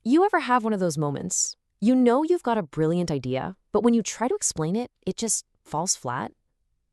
You ever have one of those moments? You know you've got a brilliant idea, but when you try to explain it, it just falls flat?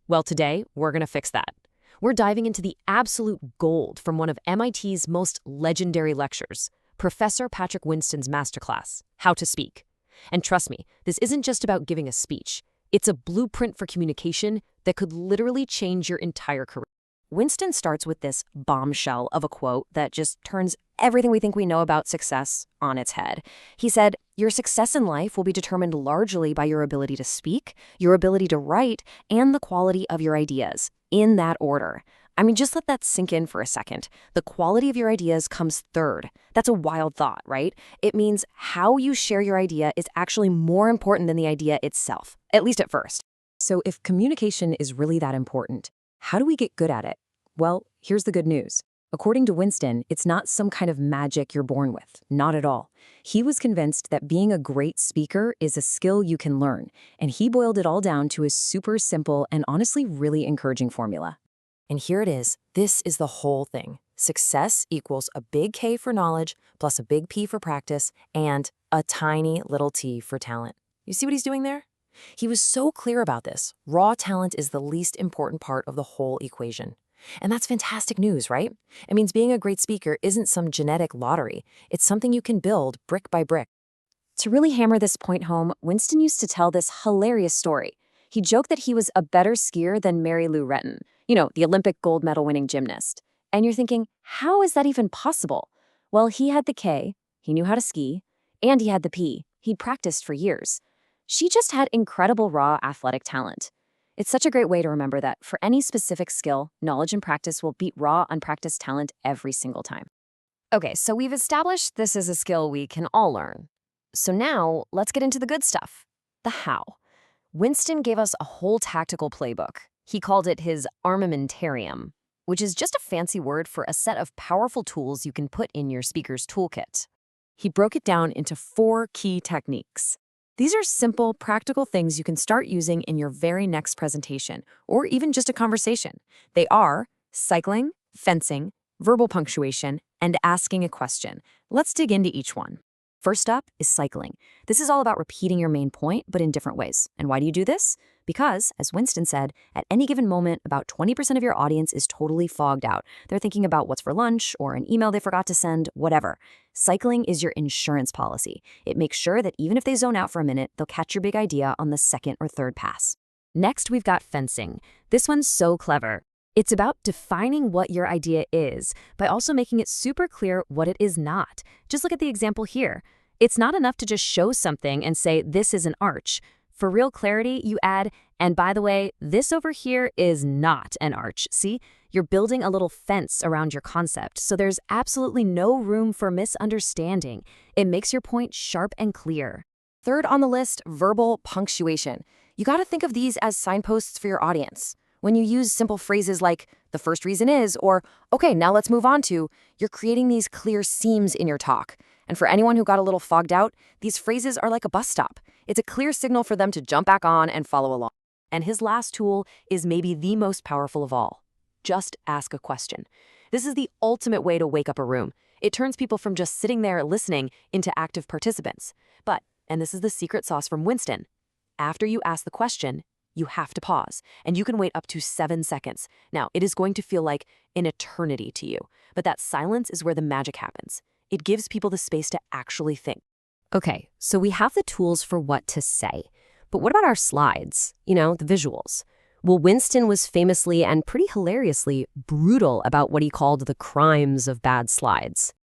Well, today, we're going to fix that. We're diving into the absolute gold from one of MIT's most legendary lectures, Professor Patrick Winston's masterclass, How to Speak. And trust me, this isn't just about giving a speech. It's a blueprint for communication that could literally change your entire career. Winston starts with this bombshell of a quote that just turns everything we think we know about success on its head. He said, "Your success in life will be determined largely by your ability to speak, your ability to write, and the quality of your ideas, in that order." I mean, just let that sink in for a second. The quality of your ideas comes third. That's a wild thought, right? It means how you share your idea is actually more important than the idea itself, at least at first. So if communication is really that important, how do we get good at it? Well, here's the good news. According to Winston, it's not some kind of magic you're born with. Not at all. He was convinced that being a great speaker is a skill you can learn, and he boiled it all down to a super simple and honestly really encouraging formula. And here it is. This is the whole thing. Success equals a big K for knowledge plus a big P for practice and a tiny little T for talent. You see what he's doing there? He was so clear about this. Raw talent is the least important part of the whole equation. And that's fantastic news, right? It means being a great speaker isn't some genetic lottery. It's something you can build brick by brick. To really hammer this point home, Winston used to tell this hilarious story. He joked that he was a better skier than Mary Lou Retton, the Olympic gold medal winning gymnast. And you're thinking, how is that even possible? Well, he had the K, he knew how to ski, and he had the P. He'd practiced for years. She just had incredible raw athletic talent. It's such a great way to remember that for any specific skill, knowledge and practice will beat raw, unpracticed talent every single time. Okay, so we've established this is a skill we can all learn. So now, let's get into the good stuff. The how. Winston gave us a whole tactical playbook. He called it his armamentarium, which is just a fancy word for a set of powerful tools you can put in your speaker's toolkit. He broke it down into 4 key techniques. These are simple, practical things you can start using in your very next presentation, or even just a conversation. They are cycling, fencing, verbal punctuation, and asking a question. Let's dig into each one. First up is cycling. This is all about repeating your main point, but in different ways. And why do you do this? Because, as Winston said, at any given moment, about 20% of your audience is totally fogged out. They're thinking about what's for lunch or an email they forgot to send, whatever. Cycling is your insurance policy. It makes sure that even if they zone out for a minute, they'll catch your big idea on the second or third pass. Next, we've got fencing. This one's so clever. It's about defining what your idea is, by also making it super clear what it is not. Just look at the example here. It's not enough to just show something and say, this is an arch. For real clarity, you add, and by the way, this over here is not an arch. See? You're building a little fence around your concept, so there's absolutely no room for misunderstanding. It makes your point sharp and clear. Third on the list, verbal punctuation. You gotta think of these as signposts for your audience. When you use simple phrases like, the first reason is, or, okay, now let's move on to, you're creating these clear seams in your talk. And for anyone who got a little fogged out, these phrases are like a bus stop. It's a clear signal for them to jump back on and follow along. And his last tool is maybe the most powerful of all. Just ask a question. This is the ultimate way to wake up a room. It turns people from just sitting there listening into active participants. But, and this is the secret sauce from Winston, after you ask the question, you have to pause, and you can wait up to 7 seconds. Now, it is going to feel like an eternity to you, but that silence is where the magic happens. It gives people the space to actually think. Okay, so we have the tools for what to say, but what about our slides? The visuals. Well, Winston was famously and pretty hilariously brutal about what he called the crimes of bad slides.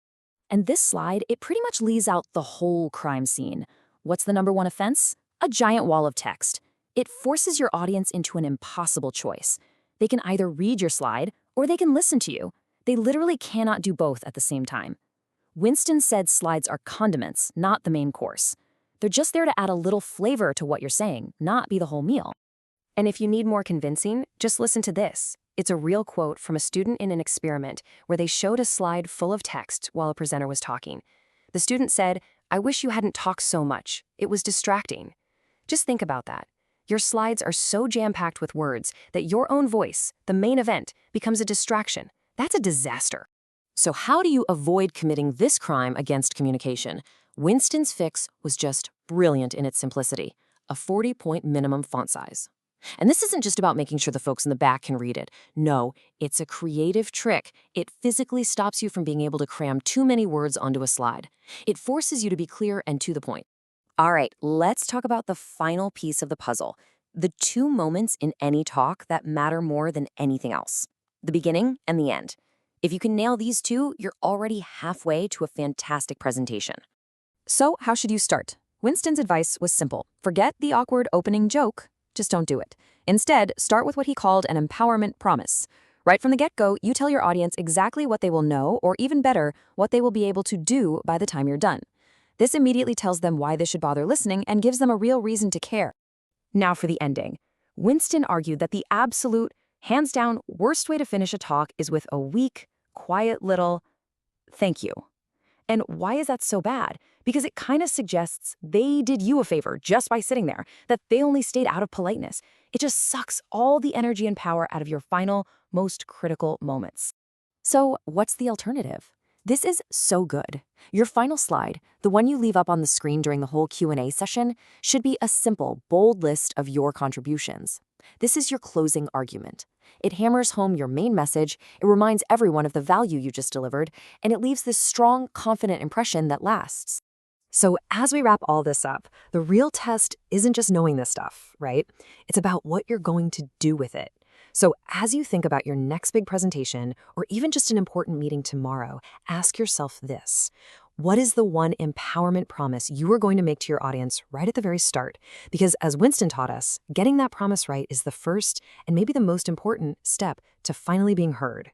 And this slide, it pretty much lays out the whole crime scene. What's the number one offense? A giant wall of text. It forces your audience into an impossible choice. They can either read your slide or they can listen to you. They literally cannot do both at the same time. Winston said slides are condiments, not the main course. They're just there to add a little flavor to what you're saying, not be the whole meal. And if you need more convincing, just listen to this. It's a real quote from a student in an experiment where they showed a slide full of text while a presenter was talking. The student said, "I wish you hadn't talked so much. It was distracting." Just think about that. Your slides are so jam-packed with words that your own voice, the main event, becomes a distraction. That's a disaster. So how do you avoid committing this crime against communication? Winston's fix was just brilliant in its simplicity, a 40-point minimum font size. And this isn't just about making sure the folks in the back can read it. No, it's a creative trick. It physically stops you from being able to cram too many words onto a slide. It forces you to be clear and to the point. All right, let's talk about the final piece of the puzzle, the two moments in any talk that matter more than anything else, the beginning and the end. If you can nail these two, you're already halfway to a fantastic presentation. So how should you start? Winston's advice was simple. Forget the awkward opening joke. Just don't do it. Instead, start with what he called an empowerment promise. Right from the get-go, you tell your audience exactly what they will know, or even better, what they will be able to do by the time you're done. This immediately tells them why they should bother listening and gives them a real reason to care. Now for the ending. Winston argued that the absolute, hands-down, worst way to finish a talk is with a weak, quiet little thank you. And why is that so bad? Because it kind of suggests they did you a favor just by sitting there, that they only stayed out of politeness. It just sucks all the energy and power out of your final, most critical moments. So what's the alternative? This is so good. Your final slide, the one you leave up on the screen during the whole Q&A session, should be a simple, bold list of your contributions. This is your closing argument. It hammers home your main message, it reminds everyone of the value you just delivered, and it leaves this strong, confident impression that lasts. So as we wrap all this up, the real test isn't just knowing this stuff, right? It's about what you're going to do with it. So as you think about your next big presentation, or even just an important meeting tomorrow, ask yourself this. What is the one empowerment promise you are going to make to your audience right at the very start? Because as Winston taught us, getting that promise right is the first and maybe the most important step to finally being heard.